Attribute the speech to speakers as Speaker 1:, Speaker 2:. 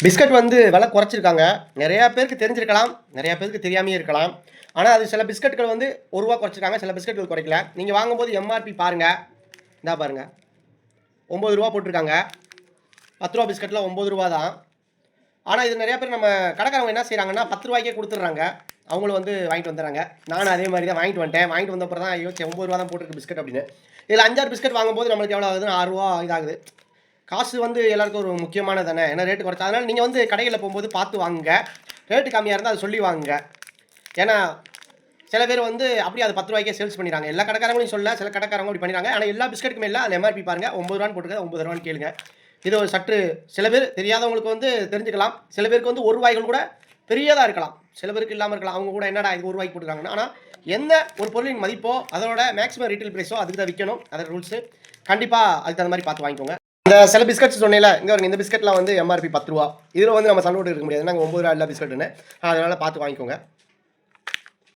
Speaker 1: Biscuit வந்து விலை குறைச்சிருக்காங்க. நிறையா பேருக்கு தெரிஞ்சிருக்கலாம், நிறையா பேருக்கு தெரியாமயே இருக்கலாம். ஆனா, அது சில பிஸ்கட்கள் வந்து ரூ. 1 குறைச்சிருக்காங்க, சில பிஸ்கட்கள் குறைக்கல. நீங்க வாங்கும்போது எம்ஆர்பி பாருங்க. இந்தா பாருங்க. ரூ. 9 போட்டிருக்காங்க. ரூ. 10 பிஸ்கட்ல ரூ. 9 தான். ஆனா, இது நிறையா பேர் நம்ம கடைக்காரங்க என்ன செய்றாங்கன்னா, ரூ. 10க்கே குடுத்துடுறாங்க. அவங்களும் வந்து வாங்கிட்டு வந்துடுறாங்க. நானும் அதே மாரி தான் வாங்கிட்டு வந்துட்டேன். வாங்கிட்டு வந்த அப்புறம் தான் யோசிச்சேன் ரூ. 9 தான் போட்டிருக்கு பிஸ்கட் அப்படின்னு. இதில 5, 6 பிஸ்கட் வாங்கும்போது நம்மளுக்கு எவ்வளோ ஆகுதுன்னா ரூ. 6 இதாகுது. காசு வந்து எல்லாருக்கும் ஒரு முக்கியமானது தானே. ஏன்னா ரேட்டு குறைச்சா அதனால நீங்க வந்து கடைகள்ல போம்போது பார்த்து வாங்குங்க. ரேட்டு கம்மியா இருந்தா அத சொல்லி வாங்குங்க. ஏன்னா, சில பேர் வந்து அப்படியே அது ரூ. 10க்கே சேல்ஸ் பண்ணிறாங்க. எல்லா கடைக்காரங்களையும் சொல்லல. சில கடைக்காரங்க அப்படி பண்ணிறாங்க. ஆனா எல்லா பிஸ்கட்டுக்குமே இல்ல. அதுல எம்ஆர்பி பாருங்க. ரூ. 9 போட்டிருக்கு. ரூ. 9 கேளுங்க. இது ஒரு சற்று சில பேர் தெரியாதவங்களுக்கு வந்து தெரிஞ்சுக்கலாம். சில பேருக்கு வந்து ரூ. 1 கூட பெரியதா இருக்கலாம். சில பேருக்கு இல்லாம இருக்கலாம். அவங்க கூட என்னடா இது ரூ. 1 போட்டுருக்காங்கன்னு. ஆனா, எந்த ஒரு பொருளின் மதிப்போ, அதோட மேக்ஸிமம் ரீட்டெயில் பிரைஸோ அதுக்கு தான் விக்கணும். அதான் ரூல்ஸு. கண்டிப்பா அதுக்கு தகுந்த மாரி பார்த்து வாங்கிக்கோங்க. இந்த சில பிஸ்கட்ஸ் சொன்னேன்ல, இங்க பாருங்க இந்த பிஸ்கட்லாம் வந்து எம்ஆர்பி ரூ. 10. இதுல வந்து நம்ம சண்டை போட்டுட்டு இருக்க முடியாது. நாங்க ரூ. 9 எல்லா பிஸ்கட்டுன்னு. அதனால பார்த்து வாங்கிக்கோங்க.